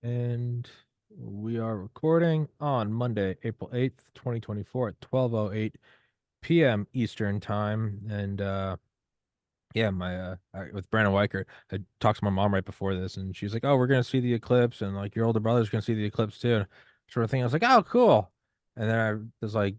And we are recording on Monday, April 8th, 2024 at 12:08 p.m. Eastern Time. And yeah, with Brandon Weichert, I talked to my mom right before this, and she's like, "Oh, we're gonna see the eclipse, and like your older brother's gonna see the eclipse too," sort of thing. I was like, "Oh, cool." And then I was like,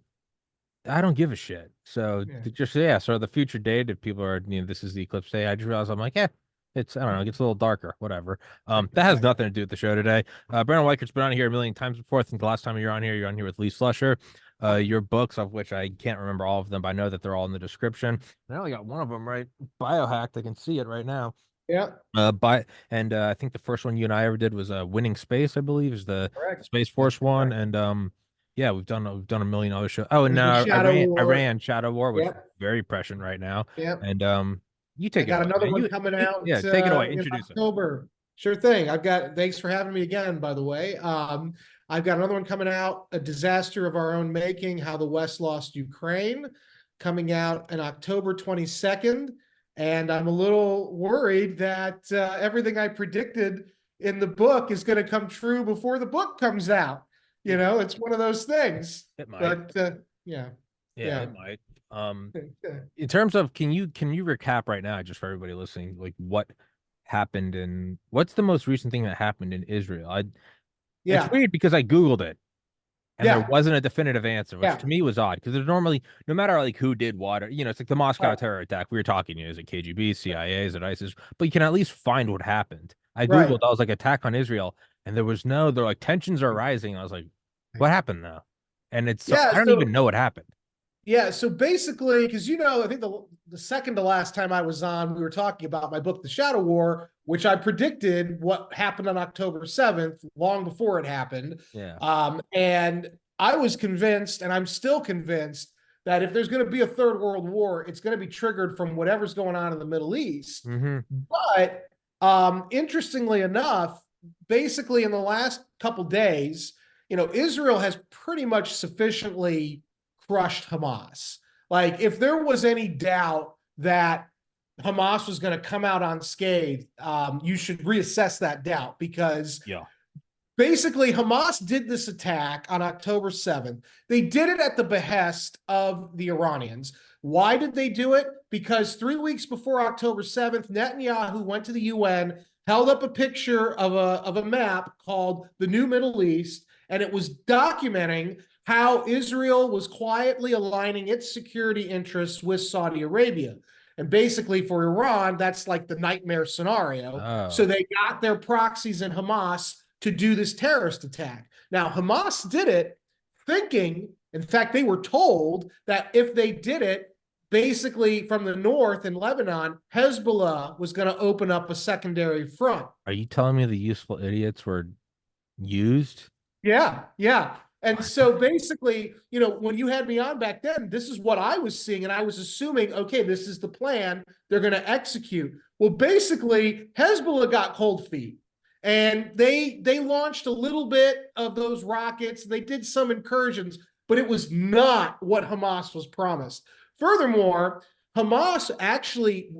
I don't give a shit. So Yeah. just yeah, so the future date, if people are, this is the eclipse day, I just realized I'm like, yeah, it's I don't know, it gets a little darker, whatever. That has Right. nothing to do with the show today. Brandon Weichert's been on here a million times before. I think the last time you're on here with Lee Slusher. Your books, of which I can't remember all of them, but I know that they're all in the description. I only got one of them right, Biohacked. I can see it right now. Yeah. I think the first one you and I ever did was Winning Space, I believe, is the Correct. Space That's Force one, correct. and yeah, we've done a million other shows. Oh, and There's the I Shadow War. ran Shadow War, which is Yep. very prescient right now, Yep. and you I take it got away, another man. one coming Yeah, out take it away, in introduce it. October. Sure thing. Thanks for having me again, by the way. I've got another one coming out, A Disaster of Our Own Making, How the West Lost Ukraine, coming out on October 22nd. And I'm a little worried that everything I predicted in the book is going to come true before the book comes out. You It know, it's one of those things. it might, But yeah, yeah, it yeah. might. In terms of, can you recap right now, just for everybody listening, like what happened and what's the most recent thing that happened in Israel? It's Yeah, weird because I Googled it and there yeah, wasn't a definitive answer, which yeah. to me was odd because there's normally, no matter like who did what, or, it's like the Moscow Right, terror attack. We were talking, is it KGB, CIA, is it ISIS? But you can at least find what happened. I Googled, right. I was like, attack on Israel, and they're like, tensions are rising. I was like, what happened though? And Yeah, I don't even know what happened. so basically, because I think the second to last time I was on, we were talking about my book, The Shadow War, which I predicted what happened on October 7th, long before it happened. Yeah. And I was convinced, and I'm still convinced, that if there's going to be a third world war, it's going to be triggered from whatever's going on in the Middle East. Mm-hmm. But interestingly enough, basically in the last couple days, Israel has pretty much sufficiently crushed Hamas. Like, if there was any doubt that Hamas was going to come out unscathed, you should reassess that doubt, because Yeah. basically Hamas did this attack on October 7th. They did it at the behest of the Iranians. Why did they do it? Because 3 weeks before October 7th, Netanyahu went to the UN, held up a picture of a map called the New Middle East, and it was documenting how Israel was quietly aligning its security interests with Saudi Arabia. And basically, for Iran, that's like the nightmare scenario. So Oh. they got their proxies in Hamas to do this terrorist attack. Now, Hamas did it thinking, in fact, they were told that if they did it, basically from the north in Lebanon, Hezbollah was going to open up a secondary front. Are you telling me the useful idiots were used? Yeah, yeah. And so basically, when you had me on back then, this is what I was seeing. And I was assuming, okay, this is the plan they're going to execute. Well, basically, Hezbollah got cold feet. And they launched a little bit of those rockets. They did some incursions, but it was not what Hamas was promised. Furthermore, Hamas actually,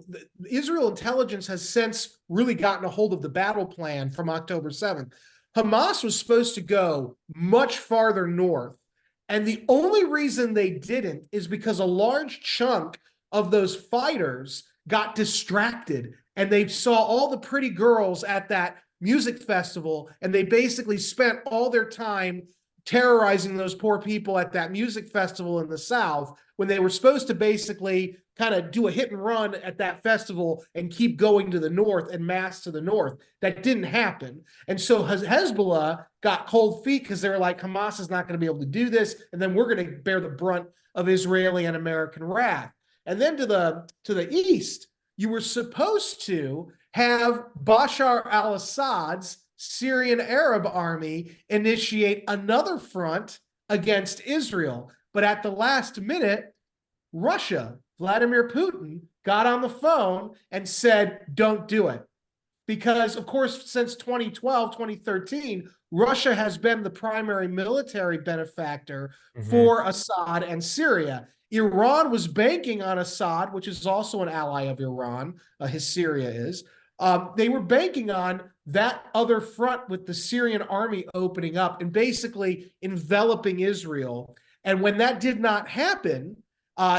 Israel intelligence has since really gotten a hold of the battle plan from October 7th. Hamas was supposed to go much farther north. And the only reason they didn't is because a large chunk of those fighters got distracted and they saw all the pretty girls at that music festival, and they basically spent all their time terrorizing those poor people at that music festival in the South, when they were supposed to basically kind of do a hit and run at that festival and keep going to the north and mass to the north. That didn't happen. And so Hezbollah got cold feet because they were like, Hamas is not going to be able to do this. And then we're going to bear the brunt of Israeli and American wrath. And then to the east, you were supposed to have Bashar al-Assad's Syrian Arab army initiate another front against Israel. But at the last minute, Russia, Vladimir Putin, got on the phone and said, don't do it. Because, of course, since 2012, 2013, Russia has been the primary military benefactor Mm-hmm. for Assad and Syria. Iran was banking on Assad, which is also an ally of Iran, his Syria is. They were banking on that other front with the Syrian army opening up and basically enveloping Israel. And when that did not happen,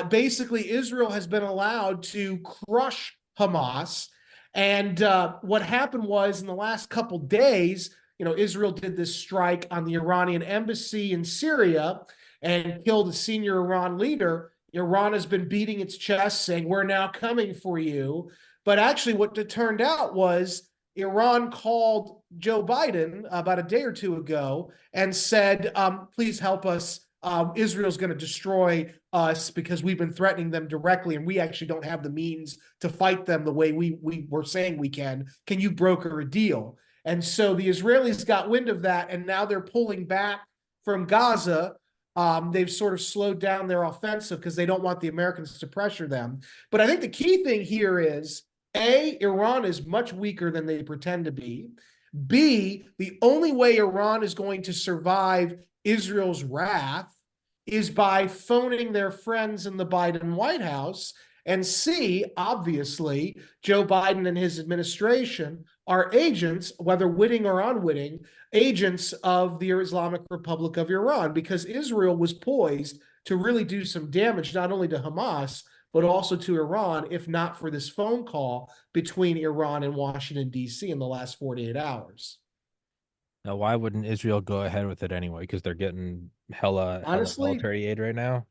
basically Israel has been allowed to crush Hamas. And what happened was in the last couple days, Israel did this strike on the Iranian embassy in Syria and killed a senior Iran leader. Iran has been beating its chest saying, we're now coming for you. But actually, what it turned out was Iran called Joe Biden about a day or two ago and said, please help us. Israel's going to destroy us because we've been threatening them directly, and we actually don't have the means to fight them the way we were saying we can. Can you broker a deal? And so the Israelis got wind of that, and now they're pulling back from Gaza. They've sort of slowed down their offensive because they don't want the Americans to pressure them. But I think the key thing here is, A, Iran is much weaker than they pretend to be. B, the only way Iran is going to survive Israel's wrath is by phoning their friends in the Biden White House. And C, obviously, Joe Biden and his administration are agents, whether witting or unwitting, agents of the Islamic Republic of Iran, because Israel was poised to really do some damage, not only to Hamas, but also to Iran, if not for this phone call between Iran and Washington, D.C. in the last 48 hours. Now, why wouldn't Israel go ahead with it anyway? Because they're getting hella Honestly, military aid right now.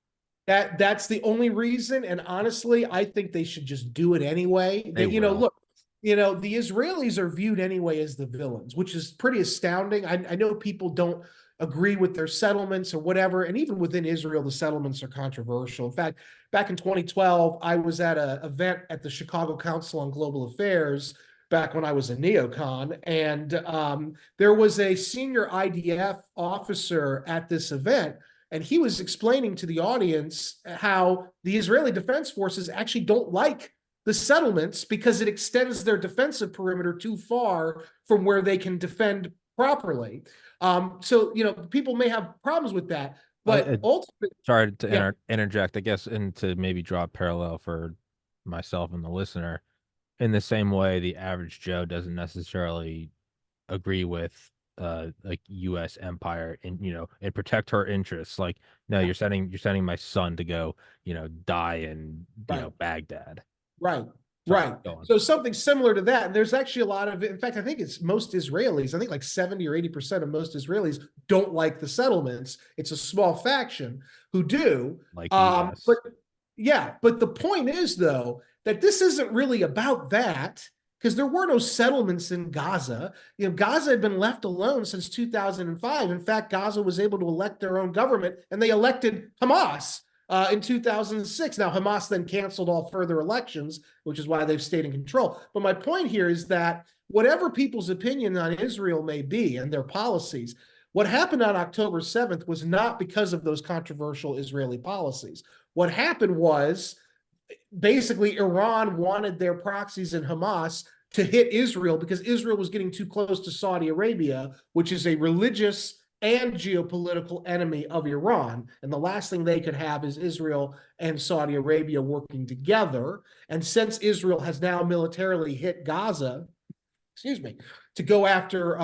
that's the only reason. And honestly, I think they should just do it anyway. They will. Look, the Israelis are viewed anyway as the villains, which is pretty astounding. I know people don't agree with their settlements or whatever. And even within Israel, the settlements are controversial. In fact, back in 2012, I was at an event at the Chicago Council on Global Affairs back when I was a neocon. And there was a senior IDF officer at this event. And he was explaining to the audience how the Israeli Defense Forces actually don't like the settlements because it extends their defensive perimeter too far from where they can defend properly. So, people may have problems with that, but ultimately, sorry to interject, I guess, and to maybe draw a parallel for myself and the listener. In the same way, the average Joe doesn't necessarily agree with like U.S. empire and protect her interests. Like, no, you're sending my son to go, die in Baghdad. Right. Sorry, Right. So something similar to that. And there's actually a lot of, in fact, I think it's most Israelis, I think like 70 or 80% of most Israelis don't like the settlements. It's a small faction who do. Like US. But the point is, though, that this isn't really about that because there were no settlements in Gaza. Gaza had been left alone since 2005. In fact, Gaza was able to elect their own government, and they elected Hamas in 2006. Now, Hamas then canceled all further elections, which is why they've stayed in control. But my point here is that whatever people's opinion on Israel may be and their policies, what happened on October 7th was not because of those controversial Israeli policies. What happened was basically Iran wanted their proxies in Hamas to hit Israel because Israel was getting too close to Saudi Arabia, which is a religious and geopolitical enemy of Iran. And the last thing they could have is Israel and Saudi Arabia working together. And since Israel has now militarily hit Gaza, to go after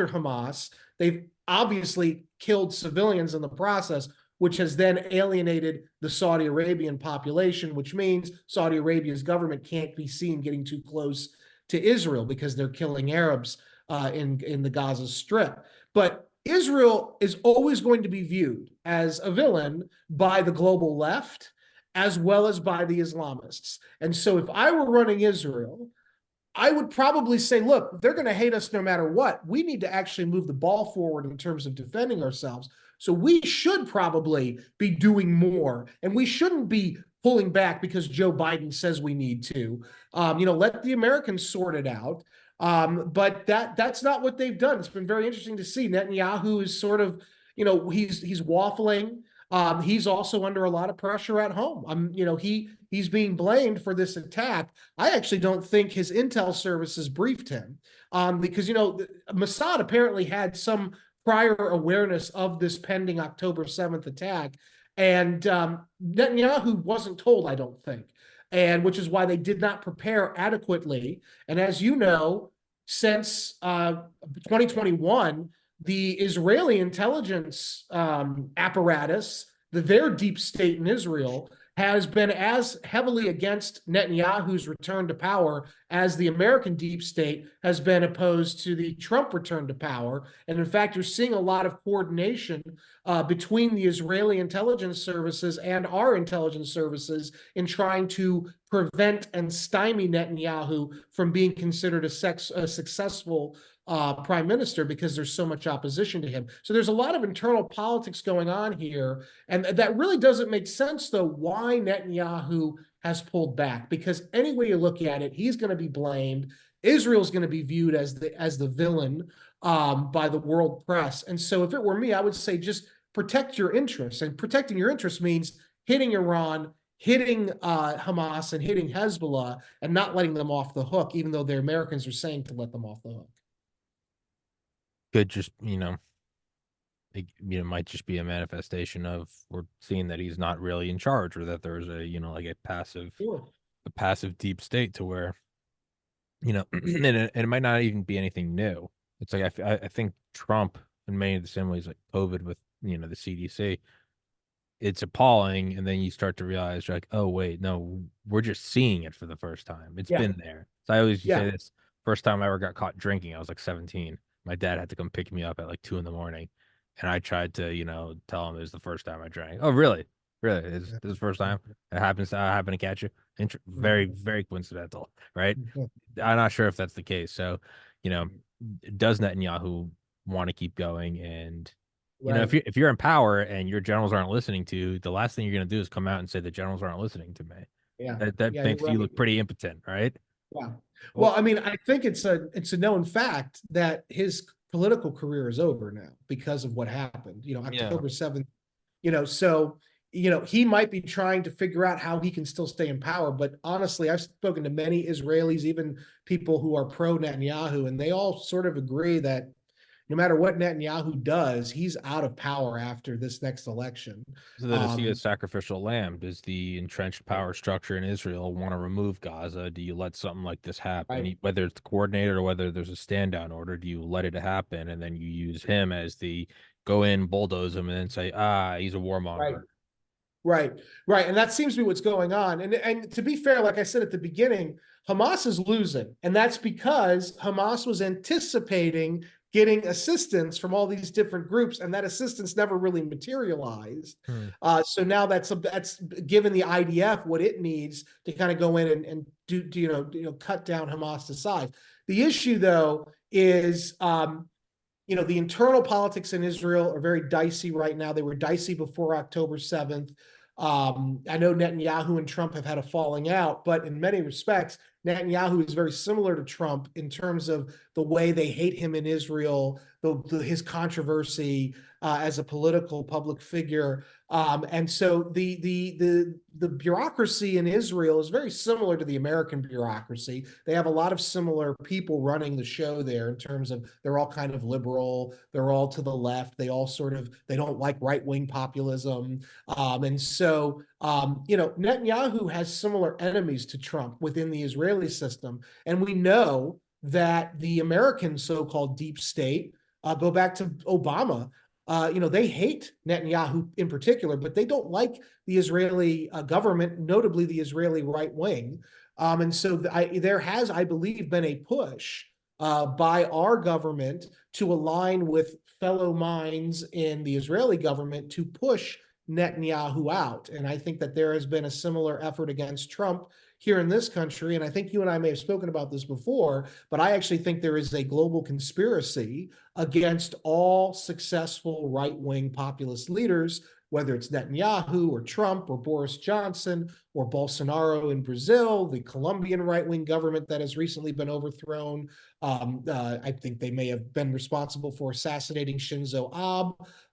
Hamas, they've obviously killed civilians in the process, which has then alienated the Saudi Arabian population, which means Saudi Arabia's government can't be seen getting too close to Israel because they're killing Arabs in the Gaza Strip. But Israel is always going to be viewed as a villain by the global left as well as by the Islamists. And so if I were running Israel, I would probably say, look, they're going to hate us no matter what. We need to actually move the ball forward in terms of defending ourselves. So we should probably be doing more, and we shouldn't be pulling back because Joe Biden says we need to. Let the Americans sort it out. But that's not what they've done. It's been very interesting to see. Netanyahu is sort of, he's waffling. He's also under a lot of pressure at home. He's being blamed for this attack. I actually don't think his intel services briefed him because Mossad apparently had some prior awareness of this pending October 7th attack, and Netanyahu wasn't told, I don't think. and which is why they did not prepare adequately. And as you know, since 2021, the Israeli intelligence apparatus, their deep state in Israel, has been as heavily against Netanyahu's return to power as the American deep state has been opposed to the Trump return to power. And in fact, you're seeing a lot of coordination between the Israeli intelligence services and our intelligence services in trying to prevent and stymie Netanyahu from being considered a successful prime minister because there's so much opposition to him. So there's a lot of internal politics going on here. And that really doesn't make sense, though, why Netanyahu has pulled back. Because any way you look at it, he's going to be blamed. Israel's going to be viewed as the villain by the world press. And so if it were me, I would say just protect your interests. And protecting your interests means hitting Iran, hitting Hamas, and hitting Hezbollah, and not letting them off the hook, even though the Americans are saying to let them off the hook. Could just, might just be a manifestation of we're seeing that he's not really in charge, or that there's a, like a passive deep state to where, and it might not even be anything new. It's like, I think Trump, in many of the same ways, like COVID with, the CDC, it's appalling. And then you start to realize you're like, oh, wait, no, we're just seeing it for the first time. It's been there. So I always say this: first time I ever got caught drinking, I was like 17. My dad had to come pick me up at like 2 a.m. And I tried to, tell him it was the first time I drank. Oh, really? Really? This is the first time it happens. I happen to catch you. Very, very coincidental, right? I'm not sure if that's the case. So, does Netanyahu want to keep going? And if you're in power and your generals aren't listening to you, the last thing you're going to do is come out and say the generals aren't listening to me. That makes you look pretty impotent, right? Yeah. Well, I mean, I think it's a known fact that his political career is over now because of what happened. October 7th. So he might be trying to figure out how he can still stay in power. But honestly, I've spoken to many Israelis, even people who are pro Netanyahu, and they all sort of agree that no matter what Netanyahu does, he's out of power after this next election. So then is he a sacrificial lamb? Does the entrenched power structure in Israel want to remove Gaza? Do you let something like this happen? Whether it's coordinated or whether there's a stand down order, do you let it happen and then you use him as the go in, bulldoze him, and then say, he's a warmonger? Right. And that seems to be what's going on. And to be fair, like I said at the beginning, Hamas is losing. And that's because Hamas was anticipating getting assistance from all these different groups, and that assistance never really materialized. So now that's given the IDF what it needs to kind of go in and do cut down Hamas to size. The issue, though, is the internal politics in Israel are very dicey right now. They were dicey before October 7th. I know Netanyahu and Trump have had a falling out, but in many respects, Netanyahu is very similar to Trump in terms of the way they hate him in Israel, his controversy as a political public figure. And so the bureaucracy in Israel is very similar to the American bureaucracy. They have a lot of similar people running the show there in terms of they're all kind of liberal, they're all to the left, they don't like right-wing populism. And so Netanyahu has similar enemies to Trump within the Israeli system. And we know that the American so-called deep state, go back to Obama, they hate Netanyahu in particular, but they don't like the Israeli government, notably the Israeli right wing. And so there has, I believe, been a push by our government to align with fellow minds in the Israeli government to push Netanyahu out. And I think that there has been a similar effort against Trump here in this country. And I think you and I may have spoken about this before, but I actually think there is a global conspiracy against all successful right-wing populist leaders, whether it's Netanyahu or Trump or Boris Johnson or Bolsonaro in Brazil, the Colombian right-wing government that has recently been overthrown. I think they may have been responsible for assassinating Shinzo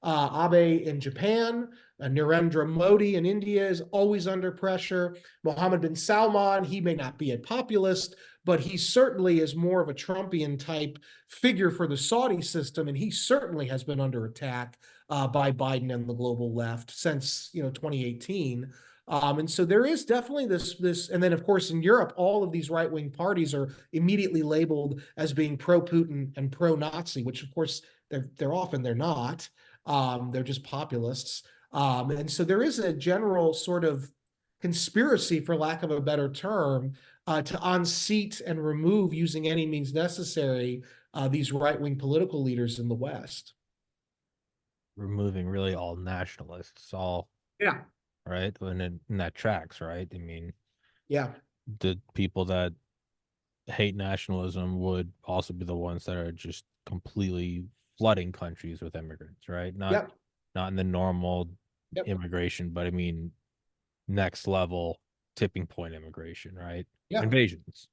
Abe in Japan. Narendra Modi in India is always under pressure. Mohammed bin Salman, he may not be a populist, but he certainly is more of a Trumpian type figure for the Saudi system, and he certainly has been under attack by Biden and the global left since 2018. And so there is definitely and then of course in Europe, all of these right-wing parties are immediately labeled as being pro-Putin and pro-Nazi, which of course they're not. They're just populists. And so there is a general sort of conspiracy, for lack of a better term, to unseat and remove, using any means necessary, these right-wing political leaders in the West. Removing really all nationalists, all Yeah, right, and that tracks, right? I mean, yeah, the people that hate nationalism would also be the ones that are just completely flooding countries with immigrants, right? yep, Not in the normal yep, immigration, but I mean next level tipping point immigration, right? yeah. Invasions.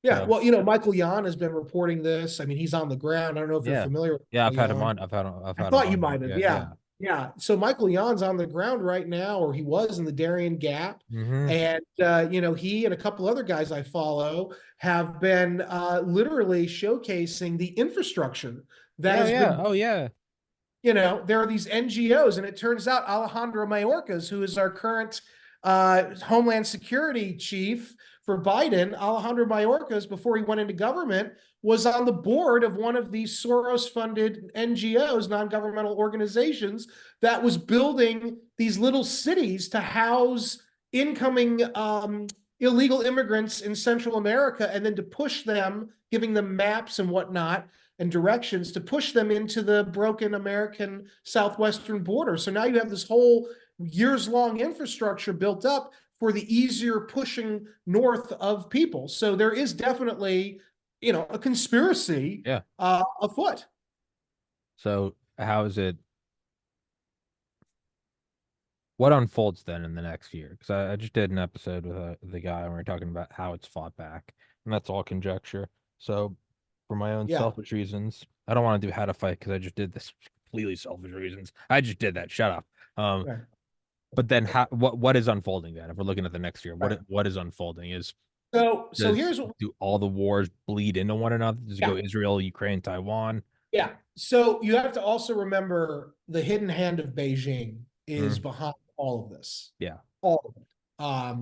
Yeah, So well, Michael Yon has been reporting this. I mean, he's on the ground. I don't know if you're yeah, familiar with yeah, I've Michael had him Yon. on. I've I had him thought you on here. might have. Yeah, Yeah. yeah. Yeah. So Michael Yon's on the ground right now, or he was in the Darien Gap. Mm-hmm. And, he and a couple other guys I follow have been literally showcasing the infrastructure that Yeah, has yeah. been, Oh, yeah. there are these NGOs, and it turns out Alejandro Mayorkas, who is our current Homeland Security chief for Biden, Alejandro Mayorkas, before he went into government, was on the board of one of these Soros-funded NGOs, non-governmental organizations, that was building these little cities to house incoming illegal immigrants in Central America, and then to push them, giving them maps and whatnot and directions to push them into the broken American southwestern border. So now you have this whole years-long infrastructure built up for the easier pushing north of people. So there is definitely, a conspiracy Yeah. afoot. So how is it? What unfolds then in the next year? Because I just did an episode with the guy and we were talking about how it's fought back, and that's all conjecture. So, for my own Yeah. selfish reasons, I don't want to do how to fight because I just did this completely selfish reasons. I just did that. Shut up. Right. But then what is unfolding then? If we're looking at the next year, Right. what is unfolding is So does here's what. do all the wars bleed into one another? Does it Yeah. go Israel, Ukraine, Taiwan? Yeah. So you have to also remember the hidden hand of Beijing is Mm, behind all of this. yeah. All of it. I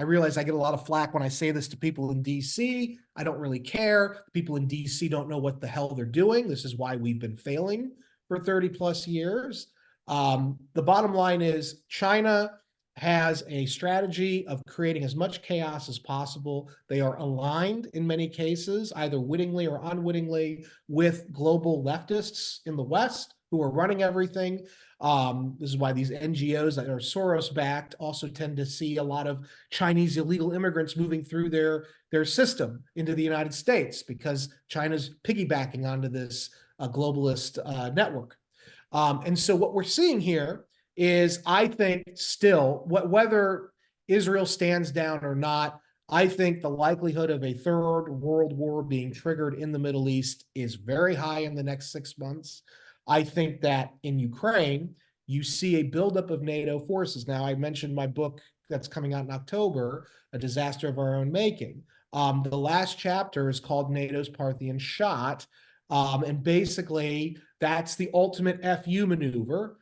realize I get a lot of flack when I say this to people in DC. I don't really care. People in DC don't know what the hell they're doing. This is why we've been failing for 30 plus years. The bottom line is China has a strategy of creating as much chaos as possible. They are aligned in many cases, either wittingly or unwittingly, with global leftists in the West who are running everything. This is why these NGOs that are Soros backed also tend to see a lot of Chinese illegal immigrants moving through their system into the United States, because China's piggybacking onto this globalist network. And so what we're seeing here is, I think, still, whether Israel stands down or not, I think the likelihood of a third world war being triggered in the Middle East is very high in the next 6 months. I think that in Ukraine, you see a buildup of NATO forces. Now, I mentioned my book that's coming out in October, A Disaster of Our Own Making. The last chapter is called NATO's Parthian Shot. And basically, that's the ultimate FU maneuver.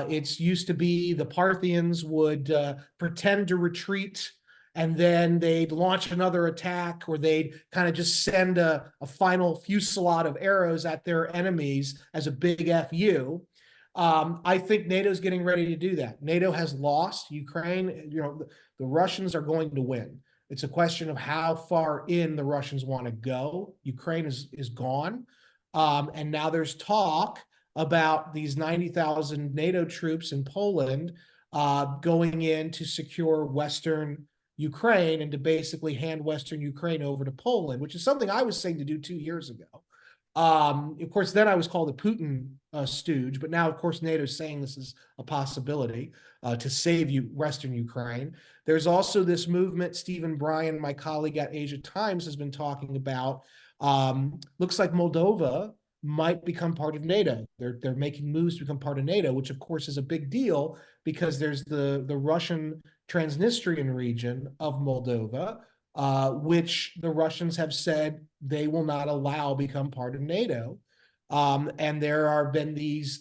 It's used to be the Parthians would pretend to retreat, and then they'd launch another attack, or they'd kind of just send a final fusillade of arrows at their enemies as a big FU. I think NATO's getting ready to do that. NATO has lost Ukraine. The Russians are going to win. It's a question of how far in the Russians want to go. Ukraine is gone. And now there's talk about these 90,000 NATO troops in Poland going in to secure Western Ukraine, and to basically hand Western Ukraine over to Poland, which is something I was saying to do 2 years ago. Of course, then I was called a Putin stooge, but now, of course, NATO is saying this is a possibility to save Western Ukraine. There's also this movement, Stephen Bryan, my colleague at Asia Times, has been talking about. Looks like Moldova might become part of NATO. They're making moves to become part of NATO, which of course is a big deal, because there's the Russian Transnistrian region of Moldova, which the Russians have said they will not allow become part of NATO. And there have been these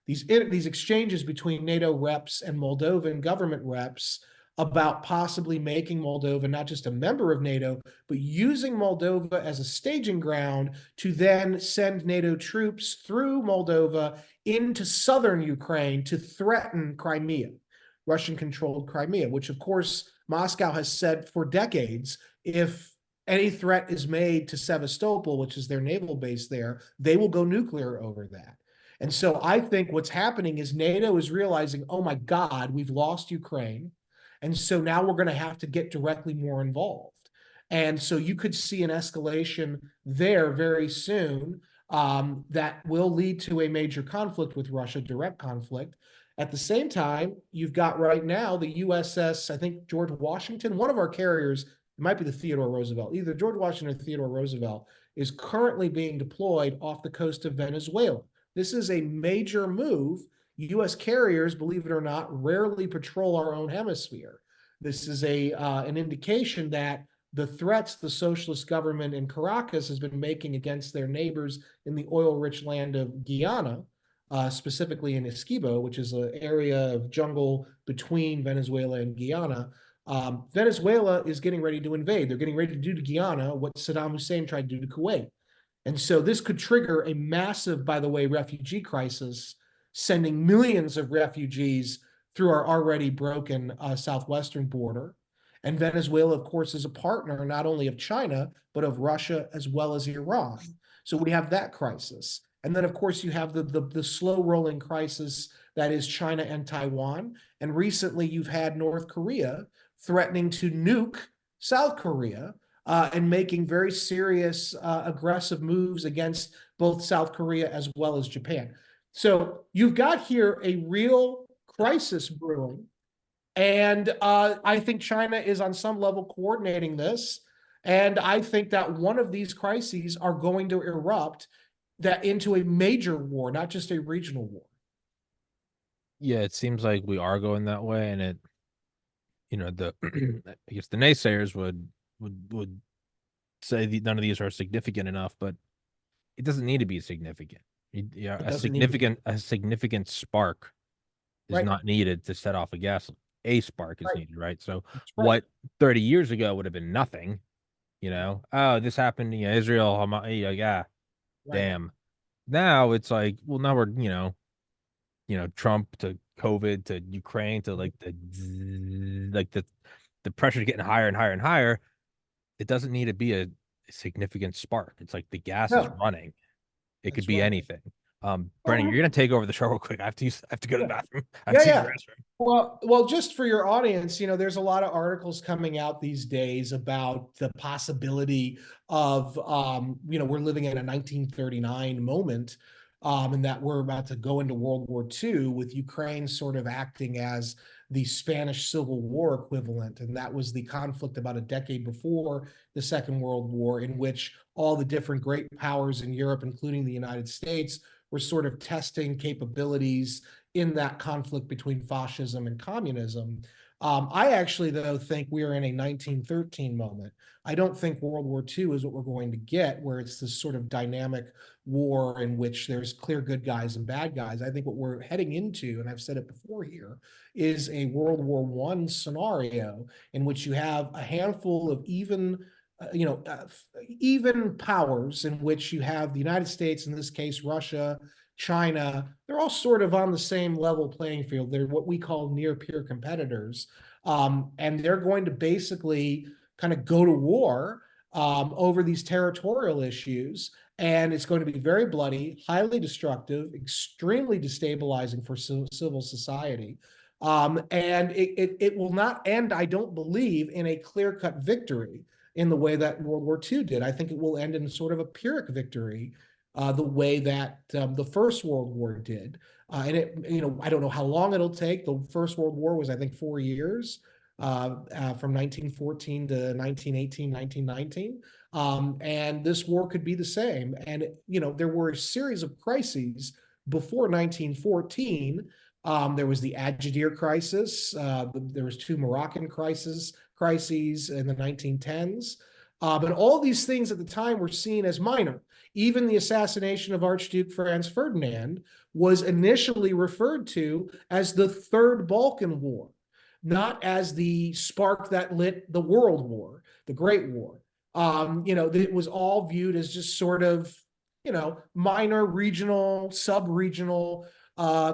these exchanges between NATO reps and Moldovan government reps about possibly making Moldova not just a member of NATO, but using Moldova as a staging ground to then send NATO troops through Moldova into southern Ukraine to threaten Crimea, Russian-controlled Crimea, which of course Moscow has said for decades, if any threat is made to Sevastopol, which is their naval base there, they will go nuclear over that. And so I think what's happening is NATO is realizing, oh my God, we've lost Ukraine. And so now we're going to have to get directly more involved. And so you could see an escalation there very soon that will lead to a major conflict with Russia, direct conflict. At the same time, you've got right now the USS, I think George Washington, one of our carriers, it might be the Theodore Roosevelt, either George Washington or Theodore Roosevelt, is currently being deployed off the coast of Venezuela. This is a major move. U.S. carriers, believe it or not, rarely patrol our own hemisphere. This is an indication that the threats the socialist government in Caracas has been making against their neighbors in the oil-rich land of Guyana, specifically in Essequibo, which is an area of jungle between Venezuela and Guyana. Venezuela is getting ready to invade. They're getting ready to do to Guyana what Saddam Hussein tried to do to Kuwait. And so this could trigger a massive, by the way, refugee crisis, sending millions of refugees through our already broken southwestern border. And Venezuela, of course, is a partner not only of China, but of Russia as well as Iran. So we have that crisis. And then, of course, you have the slow rolling crisis that is China and Taiwan. And recently you've had North Korea threatening to nuke South Korea and making very serious aggressive moves against both South Korea as well as Japan. So you've got here a real crisis brewing. And I think China is on some level coordinating this. And I think that one of these crises are going to erupt that into a major war, not just a regional war. Yeah, it seems like we are going that way, and it, the I guess the naysayers would say none of these are significant enough, but it doesn't need to be significant. Yeah, a significant spark is not needed to set off a gas. A spark is needed, right? So what 30 years ago would have been nothing, oh, this happened, Israel, yeah, damn. Now it's like, well, now we're, Trump to COVID to Ukraine to like the pressure's getting higher and higher and higher. It doesn't need to be a significant spark. It's like the gas is running. It could be anything. Brennan, you're gonna take over the show real quick. I have to go to the bathroom. I have to use the restroom. Well, just for your audience, there's a lot of articles coming out these days about the possibility of, we're living in a 1939 moment, and that we're about to go into World War II with Ukraine sort of acting as the Spanish Civil War equivalent. And that was the conflict about a decade before the Second World War, in which all the different great powers in Europe, including the United States, were sort of testing capabilities in that conflict between fascism and communism. I actually, though, think we are in a 1913 moment. I don't think World War II is what we're going to get, where it's this sort of dynamic war in which there's clear good guys and bad guys. I think what we're heading into, and I've said it before here, is a World War I scenario in which you have a handful of even powers, in which you have the United States, in this case, Russia, China. They're all sort of on the same level playing field. They're what we call near peer competitors. And they're going to basically kind of go to war over these territorial issues. And it's going to be very bloody, highly destructive, extremely destabilizing for civil society. And it will not end, I don't believe, in a clear-cut victory in the way that World War II did. I think it will end in sort of a Pyrrhic victory, the way that the First World War did. And I don't know how long it'll take. The First World War was, I think, 4 years, from 1914 to 1918, 1919. And this war could be the same. And, there were a series of crises before 1914. There was the Agadir crisis. There was two Moroccan crises in the 1910s. But all these things at the time were seen as minor. Even the assassination of Archduke Franz Ferdinand was initially referred to as the Third Balkan War, not as the spark that lit the World War, the Great War. It was all viewed as just sort of, minor regional, sub-regional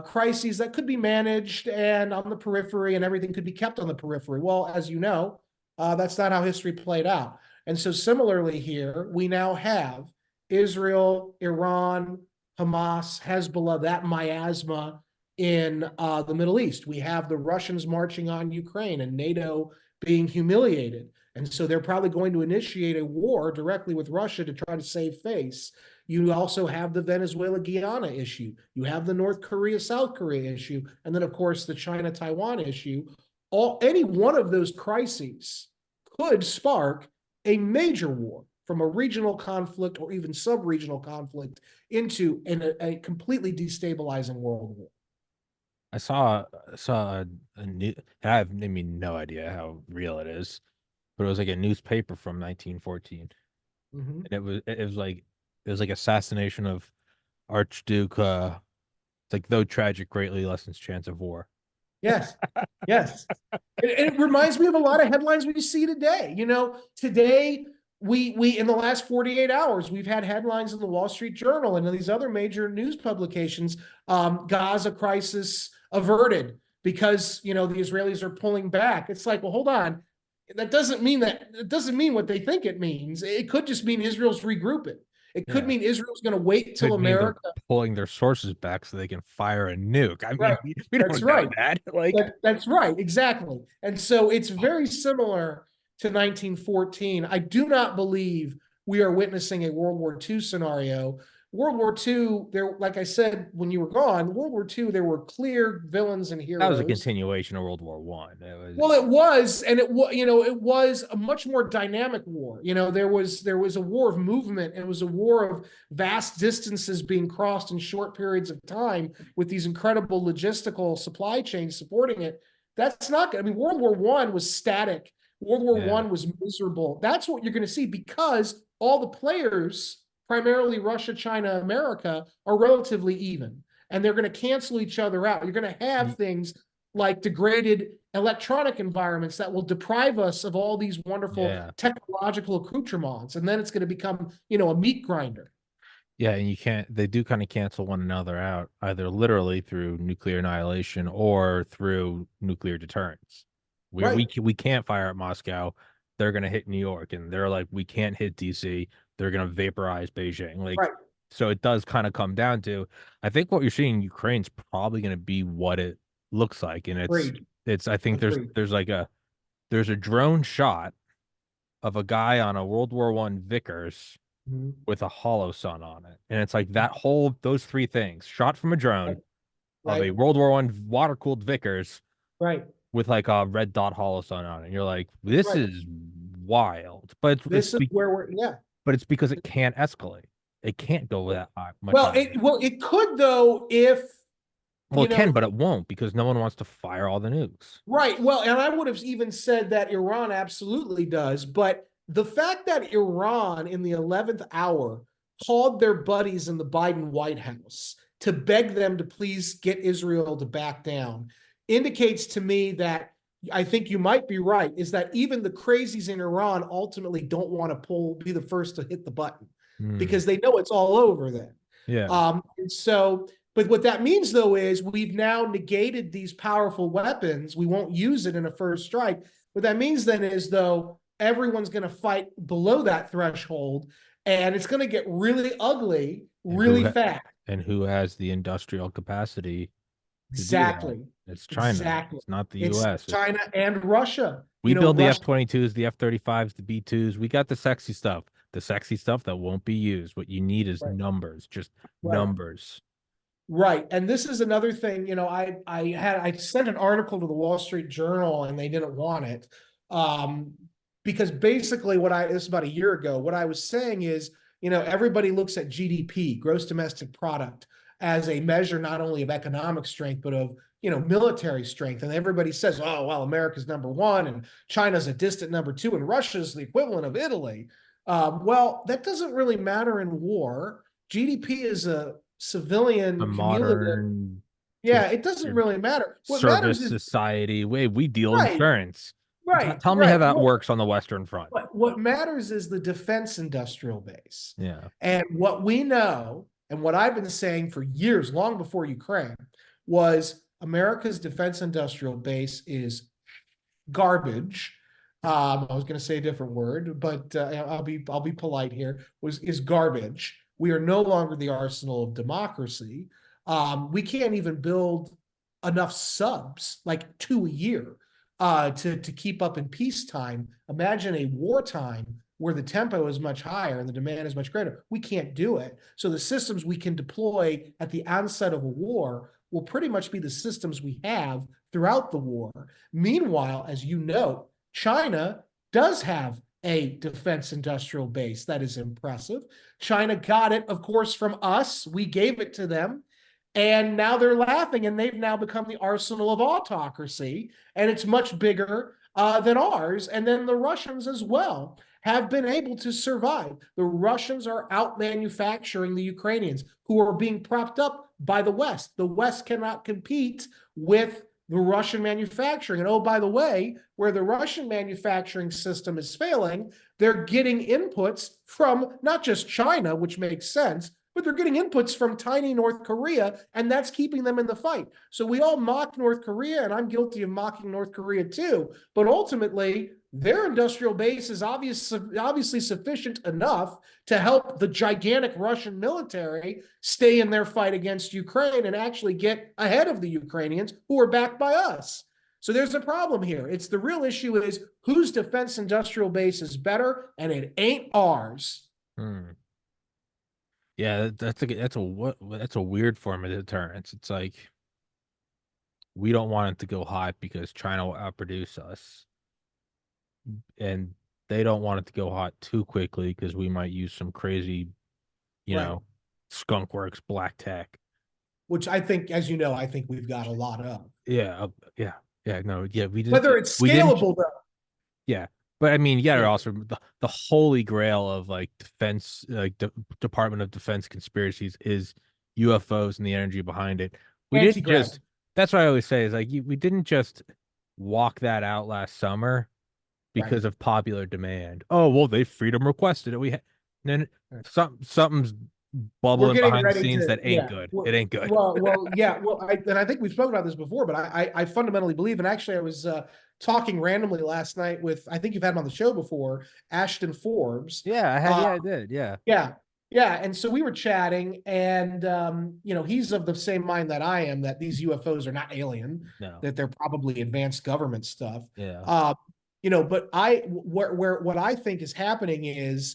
crises that could be managed and on the periphery, and everything could be kept on the periphery. Well, as you know, that's not how history played out. And so similarly here, we now have Israel, Iran, Hamas, Hezbollah, that miasma in the Middle East. We have the Russians marching on Ukraine and NATO being humiliated. And so they're probably going to initiate a war directly with Russia to try to save face. You also have the Venezuela-Guyana issue. You have the North Korea-South Korea issue. And then, of course, the China-Taiwan issue. Any one of those crises could spark a major war, from a regional conflict or even sub-regional conflict into a completely destabilizing world war. I saw a new. I have, I mean, no idea how real it is, but it was like a newspaper from 1914, Mm-hmm. and it was like assassination of Archduke. It's like, though tragic, greatly lessens chance of war. Yes, yes. It reminds me of a lot of headlines we see today. Today we in the last 48 hours, we've had headlines in the Wall Street Journal and in these other major news publications. Gaza crisis averted because the Israelis are pulling back. It's like, well, hold on. That doesn't mean what they think it means. It could just mean Israel's regrouping. It could mean Israel's going to wait till Could mean they're America. pulling their sources back so they can fire a nuke. I mean, Right. we That's don't know right. that. Like, That's right, exactly. And so it's very similar to 1914. I do not believe we are witnessing a World War II scenario. World War II, there, like I said when you were gone, World War II, there were clear villains and that was a heroes. continuation of World War One. It was, Well, it was, and it was a much more dynamic war. There was a war of movement. It was a war of vast distances being crossed in short periods of time with these incredible logistical supply chains supporting it. That's not good. I mean, World War One was static. World War yeah, One was miserable. That's what you're going to see because all the players, primarily Russia, China, America, are relatively even, and they're going to cancel each other out. You're going to have things like degraded electronic environments that will deprive us of all these wonderful yeah, technological accoutrements. And then it's going to become, a meat grinder. yeah. And you can't. They do kind of cancel one another out, either literally through nuclear annihilation or through nuclear deterrence. We Right. we we can't fire at Moscow. They're gonna hit New York, and they're like, we can't hit DC. They're gonna vaporize Beijing. Like, Right. so it does kind of come down to. I think what you're seeing in Ukraine's probably gonna be what it looks like, and it's Agreed. it's. I think there's Agreed. there's like there's a drone shot of a guy on a World War One Vickers Mhm. with a hollow sun on it. And it's like those three things shot from a Right. drone of a Right. World War One water cooled Vickers Right. with like a red dot hollow sun on it. And you're like, this Right. is wild. But This is where we're, yeah. it's because it can't escalate. It can't go that much Well, higher. it could though if Well, you it can, know but it won't because no one wants to fire all the nukes. right. Well, and I would have even said that Iran absolutely does, but the fact that Iran in the 11th hour called their buddies in the Biden White House to beg them to please get Israel to back down indicates to me that I think you might be right, is that even the crazies in Iran ultimately don't want to be the first to hit the button Hmm. because they know it's all over then. Yeah. And so, but what that means though is we've now negated these powerful weapons. We won't use it in a first strike. What that means then is though everyone's going to fight below that threshold, and it's going to get really ugly And really fast. who has the industrial capacity to do that? Exactly. It's China. Exactly. It's not the It's US. China and Russia. We build the Russia. F-22s, the F-35s, the B-2s. We got the sexy stuff. The sexy stuff that won't be used. What you need is Right. numbers, just Right. numbers. Right. And this is another thing, I sent an article to the Wall Street Journal and they didn't want it. Because basically this is about a year ago, what I was saying is, everybody looks at GDP, gross domestic product, as a measure not only of economic strength, but of military strength. And everybody says, oh, well, America's number one and China's a distant number two and Russia's the equivalent of Italy. Well, that doesn't really matter in war. GDP is a A civilian cumulative. modern Yeah, it doesn't really matter. What service matters is society. We deal right, insurance. right, Tell me how right. that works on the Western Front. What matters is the defense industrial base. Yeah. And what we know, and what I've been saying for years, long before Ukraine, was America's defense industrial base is garbage. I was going to say a different word, but I'll be polite here. Is garbage. We are no longer the arsenal of democracy. We can't even build enough subs, like 2 a year, to keep up in peacetime. Imagine a wartime where the tempo is much higher and the demand is much greater. We can't do it. So the systems we can deploy at the onset of a war will pretty much be the systems we have throughout the war. Meanwhile, as you know, China does have a defense industrial base that is impressive. China got it, of course, from us. We gave it to them. And now they're laughing, and they've now become the arsenal of autocracy, and it's much bigger than ours. And then the Russians as well have been able to survive. The Russians are out manufacturing the Ukrainians, who are being propped up by the West. The West cannot compete with the Russian manufacturing. And oh, by the way, where the Russian manufacturing system is failing, they're getting inputs from not just China, which makes sense, but they're getting inputs from tiny North Korea, and that's keeping them in the fight. So we all mock North Korea, and I'm guilty of mocking North Korea too. But ultimately, their industrial base is obviously sufficient enough to help the gigantic Russian military stay in their fight against Ukraine and actually get ahead of the Ukrainians, who are backed by us. So there's a problem here. It's the real issue is whose defense industrial base is better, and it ain't ours. Yeah, that's a weird form of deterrence. It's like we don't want it to go hot because China will outproduce us, and they don't want it to go hot too quickly because we might use some crazy, skunkworks black tech. Which I think, as you know, I think we've got a lot of. Yeah, no, yeah, we didn't. Whether it's scalable though. Yeah, but I mean, yeah, also the holy grail of like defense, like Department of Defense conspiracies is UFOs and the energy behind it. We didn't just. That's what I always say is like we didn't just walk that out last summer because of popular demand. Oh well, they freedom requested it. Then something's bubbling behind the scenes that ain't good. It ain't good. Well, yeah. Well, I think we've spoken about this before, but I fundamentally believe, and actually I was talking randomly last night with, I think you've had him on the show before, Ashton Forbes. Yeah, I had. Yeah, I did. Yeah. Yeah. And so we were chatting, and he's of the same mind that I am, that these UFOs are not alien, that they're probably advanced government stuff. Yeah. But what I think is happening is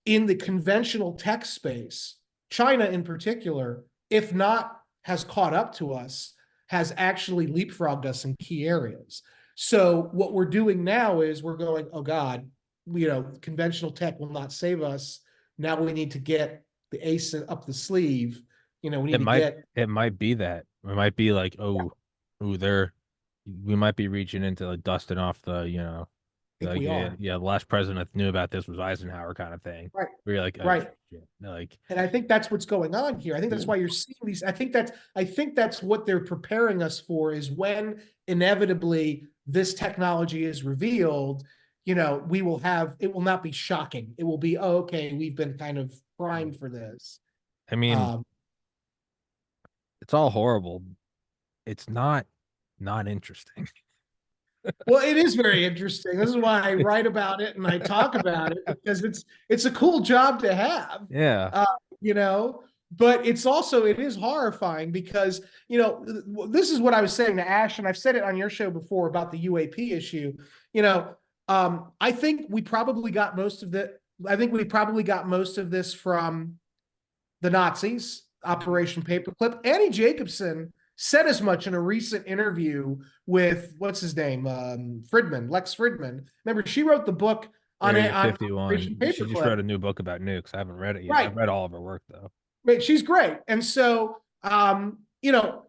in the conventional tech space, China in particular, if not has caught up to us, has actually leapfrogged us in key areas. So what we're doing now is we're going, oh God, conventional tech will not save us. Now we need to get the ace up the sleeve. We need it might be that. It might be like, we might be reaching into like dusting off the, like, the last president knew about this was Eisenhower kind of thing. Right. Where you're like, right. Like, and I think that's what's going on here. I think that's why you're seeing these. I think that's what they're preparing us for, is when inevitably this technology is revealed, we will have, it will not be shocking. It will be, okay, we've been kind of primed for this. I mean, it's all horrible. It's not interesting. Well, it is very interesting. This is why I write about it and I talk about it, because it's a cool job to have. Yeah. But it is horrifying because, this is what I was saying to Ash, and I've said it on your show before about the UAP issue. I think we probably got most of this from the Nazis, Operation Paperclip. Annie Jacobson said as much in a recent interview with, what's his name, Lex Fridman. Remember, she wrote the book on Area 51. She just wrote a new book about nukes. I haven't read it yet. Right. I've read all of her work though. She's great. And so You know,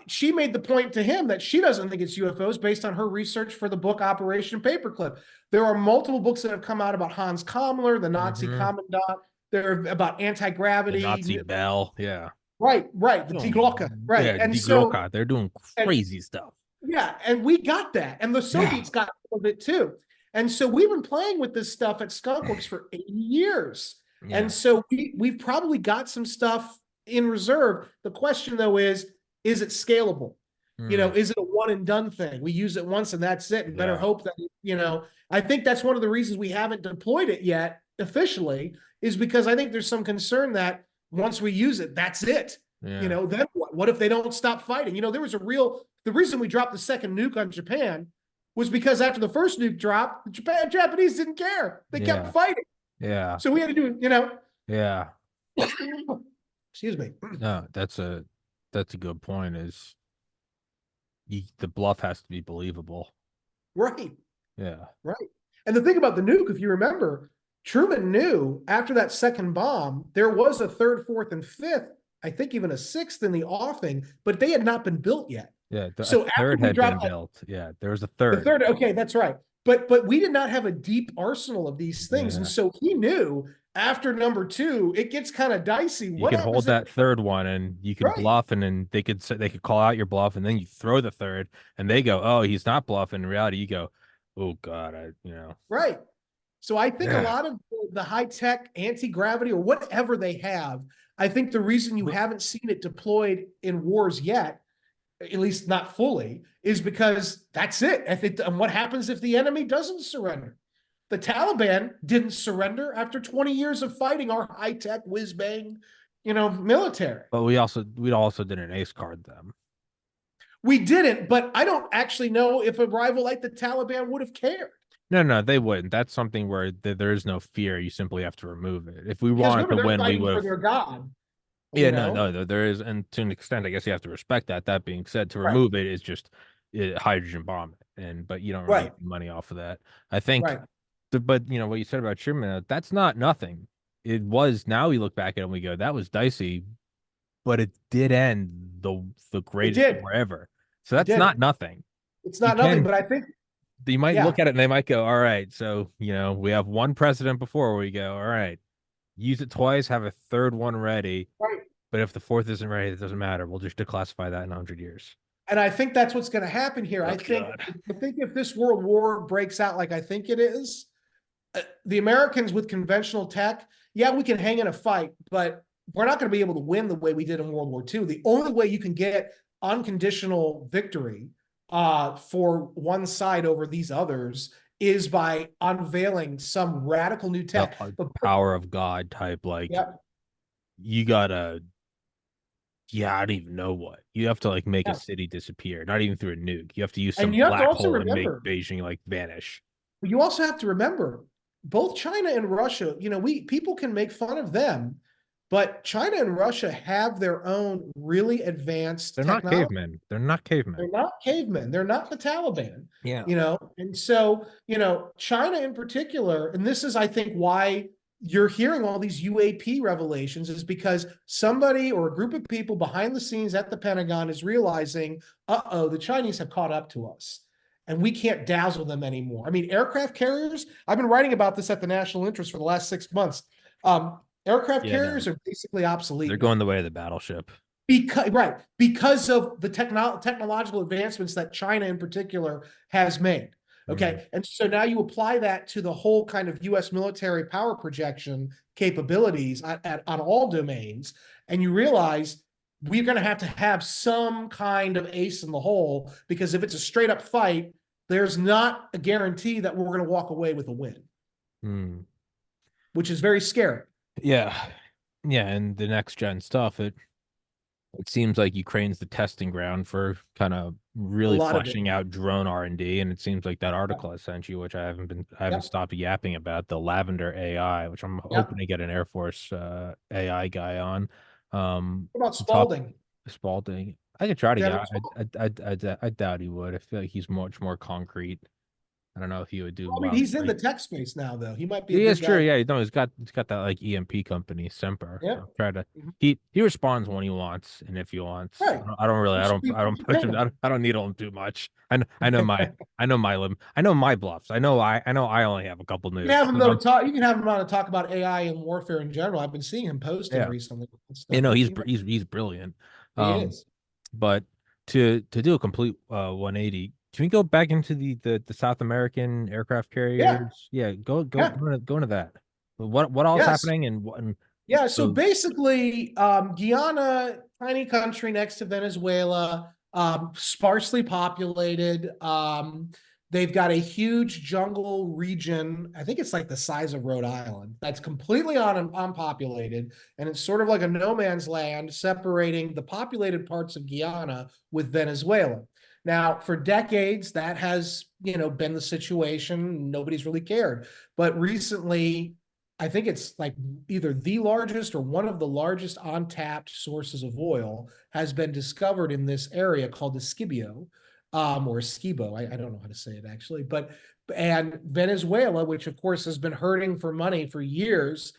she made the point to him that she doesn't think it's UFOs based on her research for the book Operation Paperclip. There are multiple books that have come out about Hans Kammler, the Nazi commandant. They're about The Nazi anti-gravity. bell. Yeah. Right, the Die Glocke, right. Yeah, And Die so, Glocke. They're doing and crazy stuff. yeah, and we got that. And the Yeah. Soviets got some of it too. And so we've been playing with this stuff at Skunkworks for 80 years. And Yeah. so we've probably got some stuff in reserve. The question, though, is it scalable? Mm, Is it a one and done thing? We use it once and that's it. And better yeah. hope that, I think that's one of the reasons we haven't deployed it yet officially, is because I think there's some concern that once we use it, that's it. Yeah. Then what? What if they don't stop fighting? The reason we dropped the second nuke on Japan was because after the first nuke dropped, the Japanese didn't care. They Yeah. kept fighting. Yeah. So we had to do, Yeah. excuse me. No, that's a good point. The bluff has to be believable. Right, Yeah. right. And the thing about the nuke, if you remember, Truman knew after that second bomb, there was a third, fourth, and fifth, I think even a sixth in the offing, but they had not been built yet. Yeah. A So after third we had been dropped built. Yeah. There was a the third. third, okay, that's right. But we did not have a deep arsenal of these things. And Yeah. so he knew after number two, it gets kind of dicey. You What can hold happens if that third one and you can right, bluff, and then they could call out your bluff, and then you throw the third and they go, "Oh, he's not bluffing." In reality, you go, "Oh God, right. So I think a Yeah. lot of the high-tech anti-gravity or whatever they have, I think the reason you But haven't seen it deployed in wars yet, at least not fully, is because that's it. I think, and what happens if the enemy doesn't surrender? The Taliban didn't surrender after 20 years of fighting our high-tech whiz-bang, military. we also didn't ace card them. We didn't, but I don't actually know if a rival like the Taliban would have cared. No, they wouldn't. That's something where there is no fear. You simply have to remove it. If we Because wanted remember, to they're win, we fighting would for have. their God, Yeah, you no, know? no, there is, and to an extent, I guess you have to respect that. That being said, to Right, remove it is just hydrogen bomb it, but you don't really right, get money off of that. I think, right. but what you said about Sherman, that's not nothing. It was. Now we look back at it and we go, that was dicey, but it did end the It greatest did. war ever. So It that's did. not nothing. It's You not nothing, can but I think, you might yeah, look at it and they might go, all right, so we have one precedent before we go, all right, use it twice, have a third one ready. right. But if the fourth isn't ready, it doesn't matter. We'll just declassify that in 100 years. And I think that's what's going to happen here. Oh I think, God. I think if this world war breaks out like I think it is, the Americans with conventional tech, yeah, we can hang in a fight, but we're not going to be able to win the way we did in World War II. The only way you can get unconditional victory for one side over these others is by unveiling some radical new The tech. But power of God type, like yeah, you gotta, yeah, I don't even know what. You have to like make a yeah. city disappear, not even through a nuke. You have to use And some you have to black also hole and make remember, Beijing like vanish. you also have to remember both China and Russia, we people can make fun of them, but China and Russia have their own really advanced They're not technology. cavemen. They're not cavemen. They're not cavemen. They're not the Taliban, Yeah. And so, China in particular, and this is, I think, why you're hearing all these UAP revelations is because somebody or a group of people behind the scenes at the Pentagon is realizing, uh-oh, the Chinese have caught up to us and we can't dazzle them anymore. I mean, aircraft carriers, I've been writing about this at the National Interest for the last 6 months. Aircraft Yeah, no. carriers are basically obsolete They're now. going the way of the battleship. Because of the technological advancements that China in particular has made. Okay. Mm. And so now you apply that to the whole kind of US military power projection capabilities on all domains, and you realize we're going to have some kind of ace in the hole, because if it's a straight up fight, there's not a guarantee that we're going to walk away with a win, which is very scary. Yeah. Yeah, and the next gen stuff, it seems like Ukraine's the testing ground for kind of really fleshing out drone R&D, and it seems like that article I sent you, which I haven't stopped yapping about, the Lavender AI, which I'm hoping to get an Air Force AI guy on. What about Spalding? Spalding, I could try to General get. I doubt he would. I feel like he's much more concrete. I don't know if he would do I mean, well. he's in the tech space now, though. He might be a He good is true. guy. Yeah, no, he's got that like EMP company, Semper. Yeah. So try to Mhm. he responds when he wants and if he wants. Right. I don't really You should be, I you don't should push pay him. him. I don't needle him too much. I know my limit. I know my bluffs. I know I only have a couple You can have nukes. him though talk. You can have him on to talk about AI and warfare in general. I've been seeing him posting Yeah, recently and you stuff. know He seems like he's brilliant. he Um, is. but to do a complete 180, can we go back into the South American aircraft Yeah. carriers? Yeah, Yeah. go into that. What all is Yes. happening and what and Yeah, so so basically, Guyana, tiny country next to Venezuela, sparsely populated. They've got a huge jungle region. I think it's like the size of Rhode Island. That's completely unpopulated, and it's sort of like a no man's land separating the populated parts of Guyana with Venezuela. Now, for decades, that has been the situation. Nobody's really cared, but recently I think it's like either the largest or one of the largest untapped sources of oil has been discovered in this area called the Scibio, or Skibo. I don't know how to say it actually, but and Venezuela, which of course has been hurting for money for years,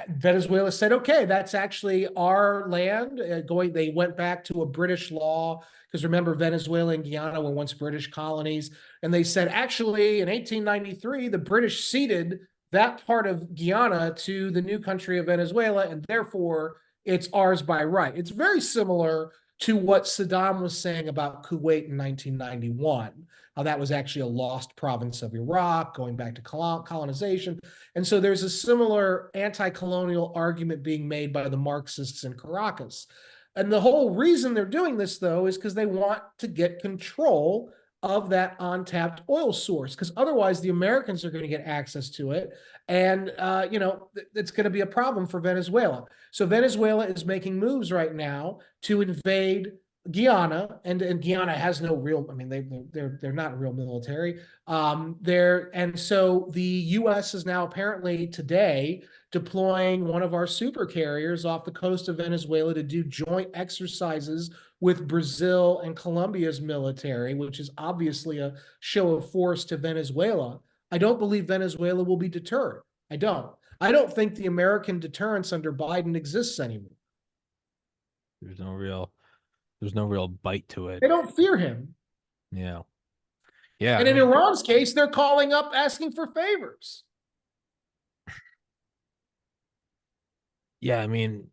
Venezuela said, okay, that's actually our land. They went back to a British law because remember, Venezuela and Guyana were once British colonies, and they said actually in 1893 the British ceded that part of Guyana to the new country of Venezuela, and therefore it's ours by right. It's very similar to what Saddam was saying about Kuwait in 1991, how that was actually a lost province of Iraq, going back to colonization. And so there's a similar anti colonial argument being made by the Marxists in Caracas. And the whole reason they're doing this, though, is because they want to get control of that untapped oil source, because otherwise the Americans are going to get access to it. And, it's going to be a problem for Venezuela. So Venezuela is making moves right now to invade Guyana, and Guyana has no real. I mean, they're not real military. And so the U.S. is now apparently today deploying one of our super carriers off the coast of Venezuela to do joint exercises with Brazil and Colombia's military, which is obviously a show of force to Venezuela. I don't believe Venezuela will be deterred. I don't. I don't think the American deterrence under Biden exists anymore. there's no real bite to it. They don't fear him. Yeah. Yeah, And I in mean, Iran's case, they're calling up asking for favors. yeah, I mean,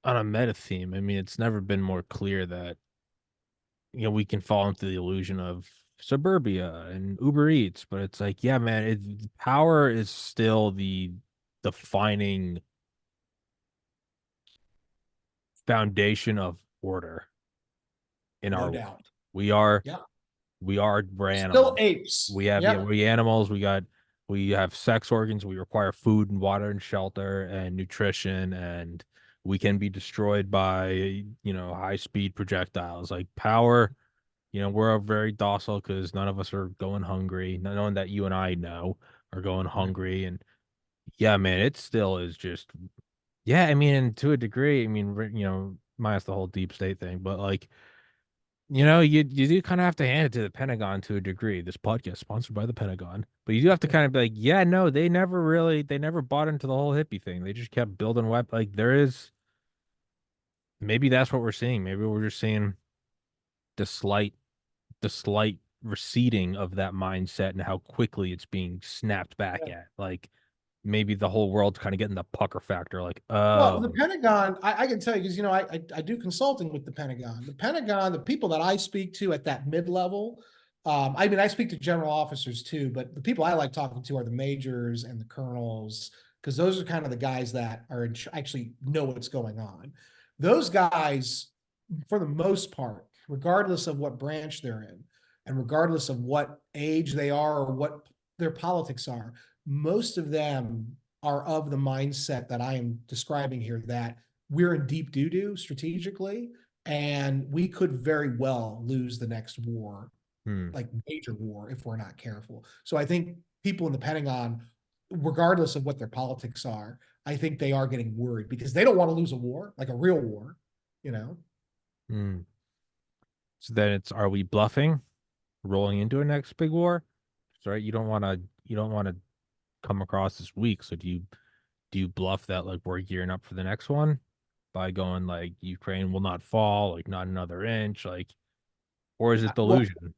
on a meta theme, I mean, it's never been more clear that we can fall into the illusion of suburbia and Uber Eats, but it's like, yeah, man, power is still the defining foundation of order in our No world. doubt. We are Yeah. we're Still animals. apes. We have Yeah. we animals. We have sex organs. We require food and water and shelter and nutrition, and we can be destroyed by high speed projectiles. Like power, we're very docile because none of us are going hungry. None one that you and I know are going Right. hungry, and yeah, man, it still is just yeah. I mean, and to a degree, I mean, minus the whole deep state thing, but like you do kind of have to hand it to the Pentagon to a degree. This podcast sponsored by the Pentagon, but you do have to kind of be like, yeah, no, they never bought into the whole hippie thing. They just kept building web. Like maybe that's what we're seeing. Maybe we're just seeing the slight, the slight receding of that mindset and how quickly it's being snapped back Yeah. at. Like maybe the whole world's kind of getting the pucker factor. Like, Well, the oh, Pentagon, I can tell you because I do consulting with the Pentagon. The Pentagon, the people that I speak to at that mid level, I mean, I speak to general officers too, but the people I like talking to are the majors and the colonels because those are kind of the guys that are actually know what's going on. Those guys, for the most part, regardless of what branch they're in, and regardless of what age they are or what their politics are, most of them are of the mindset that I am describing here that we're in deep doo doo strategically, and we could very well lose the next war, hmm, like major war, if we're not careful. So I think people in the Pentagon, regardless of what their politics are, I think they are getting worried because they don't want to lose a war, like a real war, you know? hmm. So then are we bluffing? rolling into a next big war, right? You don't want to come across as weak. So do you bluff that like we're gearing up for the next one by going like Ukraine will not fall, like not another inch, like, or is it Well, delusion?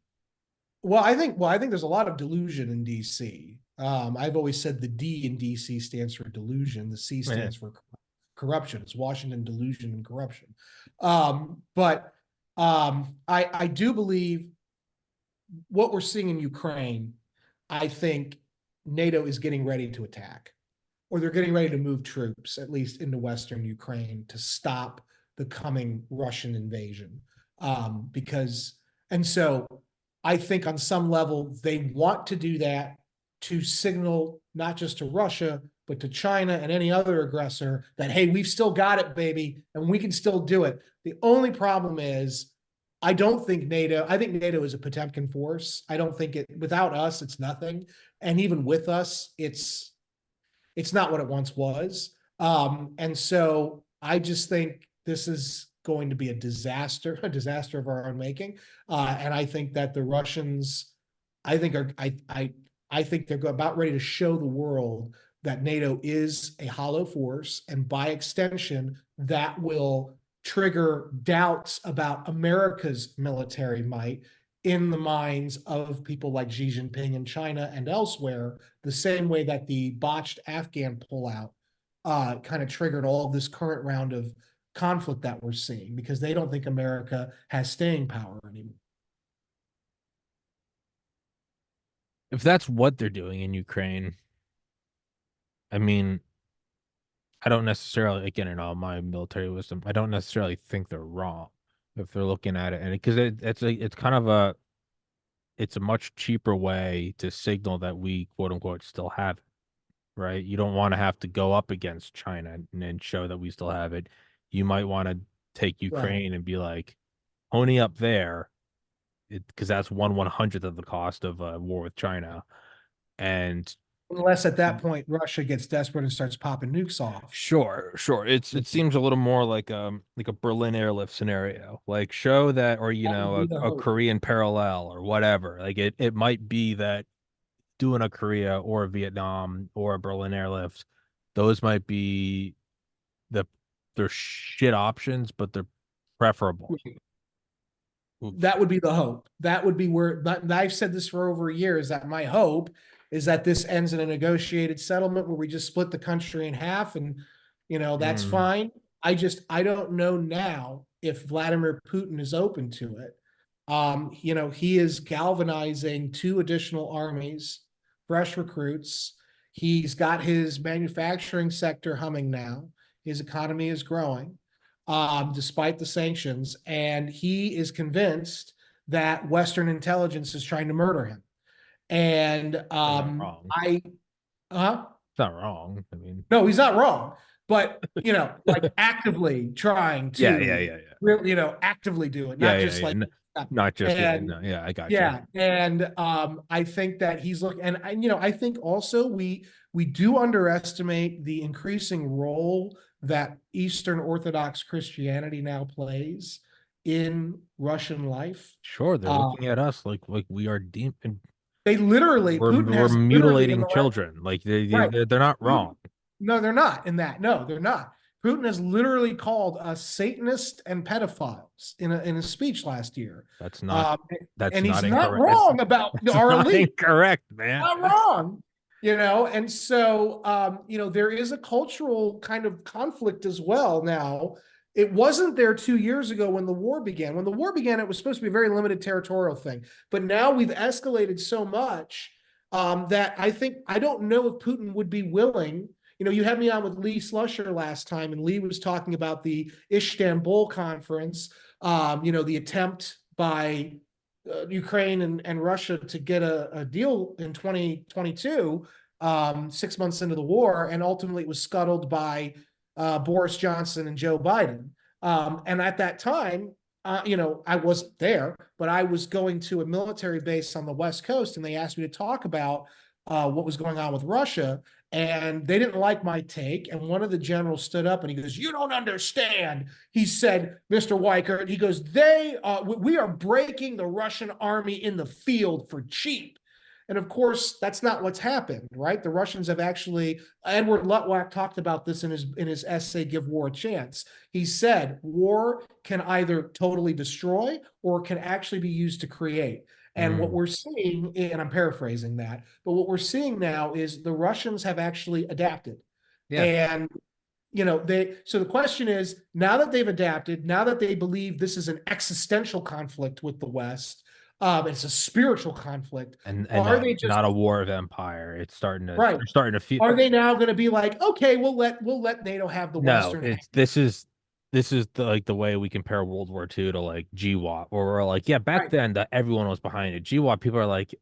I think there's a lot of delusion in DC. I've always said the D in DC stands for delusion. The C Eh, stands for corruption. It's Washington delusion and corruption. But I do believe what we're seeing in Ukraine. I think NATO is getting ready to attack, or they're getting ready to move troops, at least into Western Ukraine, to stop the coming Russian invasion. Because, and so I think on some level, they want to do that to signal not just to Russia, but to China and any other aggressor that, hey, we've still got it, baby, and we can still do it. The only problem is, I think NATO is a Potemkin force. I don't think without us, it's nothing. And even with us, it's not what it once was. And so I just think this is going to be a disaster of our own making. And I think that the Russians, I think are I think they're about ready to show the world that NATO is a hollow force, and by extension, that will trigger doubts about America's military might in the minds of people like Xi Jinping in China and elsewhere, the same way that the botched Afghan pullout kind of triggered all of this current round of conflict that we're seeing, because they don't think America has staying power anymore. if that's what they're doing in Ukraine, I mean, I don't necessarily, again, in all my military wisdom, I don't necessarily think they're wrong if they're looking at it, and because it's kind of it's a much cheaper way to signal that we quote unquote still have it, right? You don't want to have to go up against China and show that we still have it. You might want to take Right. Ukraine and be like, pony up there, because that's 1/100th of the cost of a war with China. And Unless at that point Russia gets desperate and starts popping nukes off. sure, sure. It seems a little more like a Berlin airlift scenario. Like show that, or That would be the a hope. Korean parallel or whatever. Like it might be that doing a Korea or a Vietnam or a Berlin airlift, those might be the they're shit options, but they're preferable. Oops. That would be the hope. That would be where, but I've said this for over a year, is that my hope is that this ends in a negotiated settlement where we just split the country in half, and that's Mm, fine. I don't know now if Vladimir Putin is open to it. He is galvanizing two additional armies, fresh recruits. He's got his manufacturing sector humming now. His economy is growing, despite the sanctions, and he is convinced that Western intelligence is trying to murder him. And that's not wrong. huh? It's not wrong. I mean, No, he's not wrong, but like actively trying yeah, yeah, to yeah, yeah. really, actively do it, Yeah, not yeah, just yeah. like, Not just yeah, and no, yeah, I got you. yeah, and I think that he's looking, and I think also we do underestimate the increasing role that Eastern Orthodox Christianity now plays in Russian life. Sure, they're Uh, looking at us like we are deep and they literally, Putin we're has literally in mutilating the last, children. Like right. they're not Putin, wrong. no, they're not in that. No, they're not. Putin has literally called us Satanists and pedophiles in a speech last year. That's not Um, that's and he's not not incorrect. It's wrong about that's our not elite. incorrect, man. Not wrong. And so there is a cultural kind of conflict as well now. It wasn't there 2 years ago when the war began. When the war began, it was supposed to be a very limited territorial thing. But now we've escalated so much that I don't know if Putin would be willing. You had me on with Lee Slusher last time, and Lee was talking about the Istanbul conference, the attempt by Ukraine and Russia to get a deal in 2022, 6 months into the war, and ultimately it was scuttled by Boris Johnson and Joe Biden. And at that time, I wasn't there, but I was going to a military base on the West Coast, and they asked me to talk about what was going on with Russia. and they didn't like my take. And one of the generals stood up and he goes, "You don't understand." He said, "Mr. Weichert," he goes, we are breaking the Russian army in the field for cheap." And of course, that's not what's happened, right? The Russians have actually, Edward Lutwak talked about this in his essay, Give War a Chance. He said, war can either totally destroy or can actually be used to create. And what we're seeing, and I'm paraphrasing that, but what we're seeing now is the Russians have actually adapted. Yeah. And so the question is, now that they've adapted, now that they believe this is an existential conflict with the West, it's a spiritual conflict. And Are they just not a war of empire. It's starting to right? they're starting to feel. Are they now going to be like, okay, we'll let NATO have the No, Western? it's this is like the way we compare World War II to like GWAT, where we're like, yeah, back Right, then that everyone was behind it. GWAT people are like,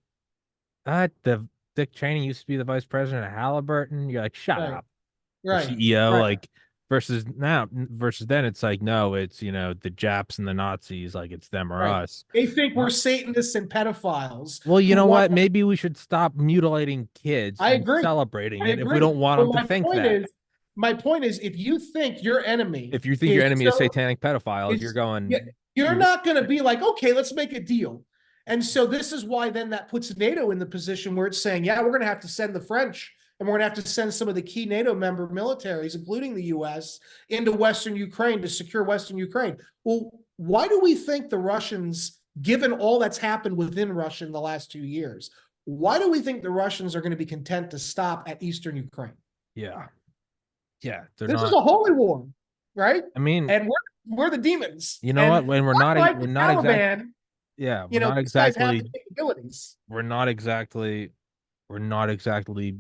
the Dick Cheney used to be the vice president of Halliburton. You're like, shut right, up. Or right, CEO, right. like versus then it's like, no, it's the Japs and the Nazis, like it's them or Right. us. They think we're Huh? Satanists and pedophiles Well, you who know want. what? Maybe we should stop mutilating kids I and agree. celebrating I it if we agree. don't want But them to think that. my point is, if you think your enemy If you think is your enemy is so satanic pedophiles, you're is yeah, going, you're you're not going to be like, okay, let's make a deal. And so this is why then that puts NATO in the position where it's saying, yeah, we're going to have to send the French and we're going to have to send some of the key NATO member militaries, including the US, into Western Ukraine to secure Western Ukraine. Well, why do we think the Russians, given all that's happened within Russia in the last 2 years, why do we think the Russians are going to be content to stop at Eastern Ukraine? yeah, yeah, they're This is not. a holy war, right? I mean, And we're the demons. you know what? And When unlike we're the not exact, Taliban, yeah, these guys have the capabilities. we're not exactly, we're not exactly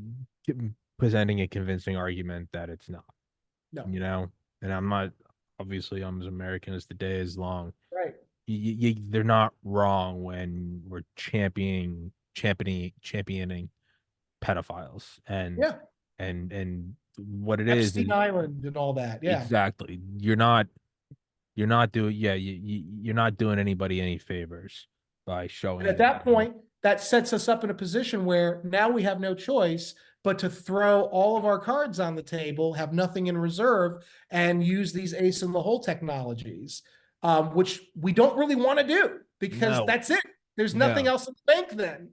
presenting a convincing argument that it's not, No, you know. And I'm not, obviously, I'm as American as the day is long. right. They're not wrong when we're championing pedophiles Yeah. and what it is Epstein Island and all that. Yeah. exactly. You're not doing, yeah, you're not doing anybody any favors by And at showing. that point, that sets us up in a position where now we have no choice but to throw all of our cards on the table, have nothing in reserve, and use these ace in the hole technologies, which we don't really want to do because No. that's it. There's nothing Yeah. else in the bank then.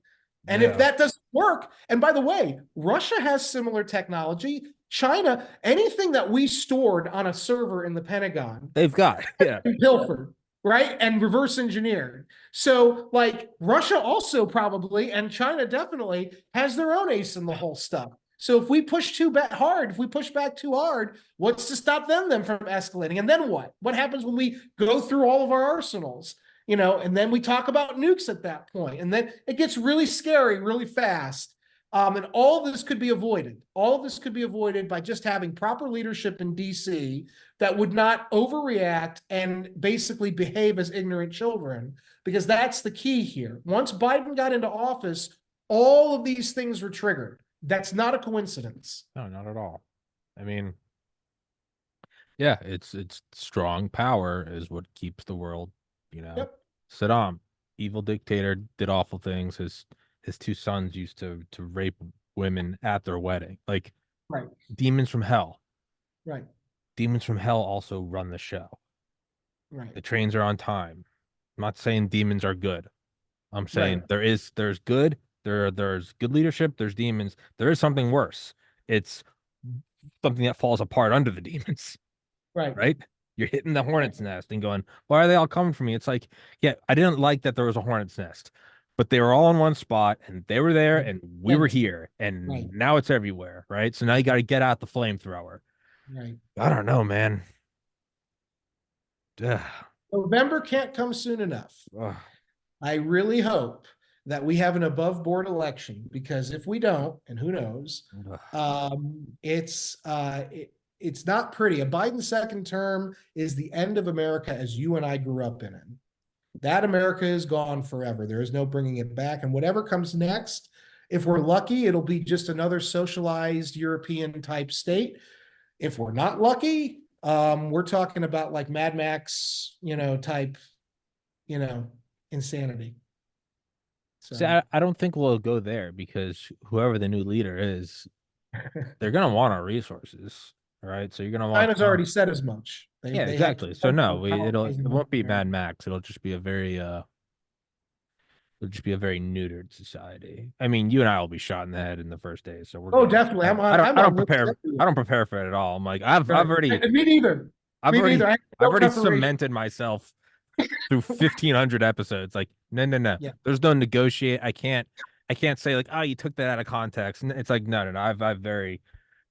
And if Yeah. that doesn't work, and by the way, Russia has similar technology. China, anything that we stored on a server in the Pentagon They've got. Yeah. pilfered, right? And reverse engineered. So, like, Russia also probably, and China definitely, has their own ace in the hole stuff. So if we push too hard, if we push back too hard, what's to stop them then from escalating? And then what? What happens when we go through all of our arsenals? And then we talk about nukes at that point, and then it gets really scary really fast. And all of this could be avoided. All of this could be avoided by just having proper leadership in DC that would not overreact and basically behave as ignorant children, because that's the key here. Once Biden got into office, all of these things were triggered. That's not a coincidence. No, not at all. I mean, yeah, it's strong power is what keeps the world, you know. Yep. Saddam, evil dictator, did awful things. His two sons used to rape women at their wedding. Like Right. demons from hell. Right. Demons from hell also run the show. Right. The trains are on time. I'm not saying demons are good. I'm saying Right. there's good, there's good leadership, there's demons. There is something worse. It's something that falls apart under the demons, Right. right? You're hitting the Right. hornet's nest and going, why are they all coming for me? It's like, yeah, I didn't like that there was a hornet's nest, but they were all in one spot and they were there and we were here Right. and now it's everywhere, right? So now you got to get out the flamethrower. Right. I don't know, man. Ugh. November can't come soon enough. Ugh. I really hope that we have an above board election, because if we don't, and who knows, it's not pretty. A Biden second term is the end of America as you and I grew up in it. That America is gone forever. There is no bringing it back. And whatever comes next, if we're lucky, it'll be just another socialized European type state. If we're not lucky, we're talking about like Mad Max, type, insanity. So I don't think we'll go there because whoever the new leader is, they're gonna want our resources, right? So you're gonna want China's already said as much. yeah, They have exactly. So no, it 12,000 won't be there. Mad Max. It'll just be a very neutered society. I mean, you and I will be shot in the head in the first day, so we're Oh, good. definitely. I'm I don't on lists prepare everywhere. I don't prepare for it at all. I'm like I've Right. already Me neither. I've Me already neither. I have I've no already preparation. cemented myself through 1,500 episodes. Like no. Yeah. There's no negotiate. I can't say like, oh, you took that out of context. And it's like no. I've very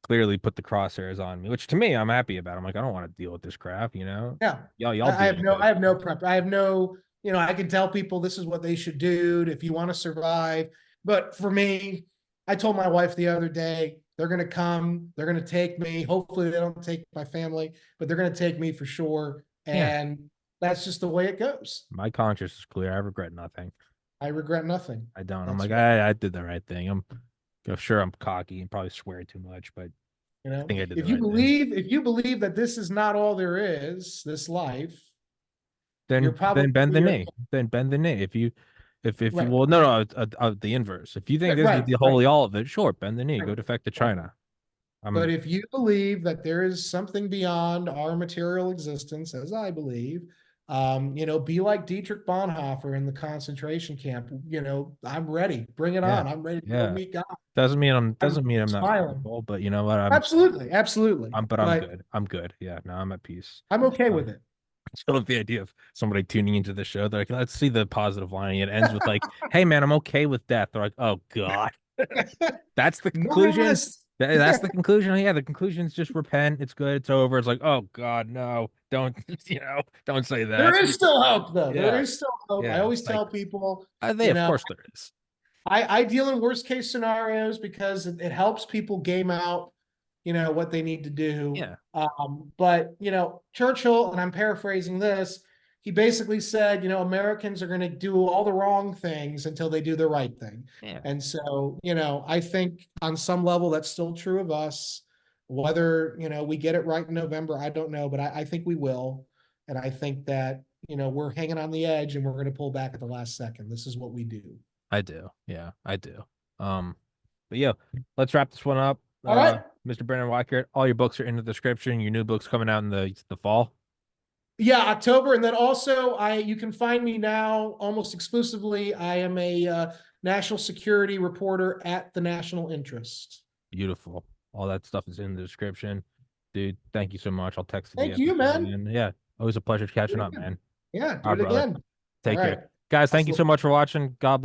clearly put the crosshairs on me, which to me I'm happy about. I'm like I don't want to deal with this crap, you know. Yeah. Y'all deal with I it. have no prep. I have no, I can tell people this is what they should do if you want to survive. But for me, I told my wife the other day, they're going to come, they're going to take me. Hopefully they don't take my family, but they're going to take me for sure. Yeah, And that's just the way it goes. my conscience is clear. I regret nothing. I regret nothing. I don't. I'm That's like, right. I did the right thing. I'm sure I'm cocky and probably swear too much, but I think I did the right thing. If you believe that this is not all there is, this life, you're Then bend the probably knee. Then bend the knee. If you right, well no the inverse. If you think this is right, the right, holy all of it, sure, bend the knee. right, Go defect to right. China. But I'm if you believe that there is something beyond our material existence, as I believe, be like Dietrich Bonhoeffer in the concentration camp. I'm ready. Bring it yeah on. I'm ready to go yeah. meet God. Doesn't mean I'm not Smiling. fearful, but you know what? Absolutely, absolutely. I'm But good. I'm good. Yeah, no, I'm at peace. I'm okay with Um, it. I still love the idea of somebody tuning into the show. They're like, let's see the positive line. It ends with like, hey man, I'm okay with death. They're like, oh God. That's the conclusion. Nihilist. That's the conclusion. Yeah, the conclusion is just repent. It's good. It's over. It's like, oh God, no, don't don't say There that. is still hope, though. There Yeah, is still hope. I yeah. always Like tell people, they, you of know, course, there is. I deal in worst case scenarios because it helps people game out, what they need to do. Yeah, But Churchill, and I'm paraphrasing this, he basically said, Americans are going to do all the wrong things until they do the right thing. yeah. And so, I think on some level that's still true of us. Whether, we get it right in November, I don't know, but I think we will. And I think that, we're hanging on the edge and we're going to pull back at the last second. This is what we do. I do. Yeah, I do. Um, but yeah, let's wrap this one up. All right. Mr. Brennan Weichert, all your books are in the description. Your new book's coming out in the fall. Yeah, October, and then also you can find me now almost exclusively. I am a national security reporter at the National Interest. Beautiful. All that stuff is in the description. Dude, thank you so much. I'll text you Thank after you, show, man. man. Yeah, always a pleasure Do catching it up, again. man. Yeah, All do right, it brother. again. All Take right. care. Guys, thank you so much for watching. God bless.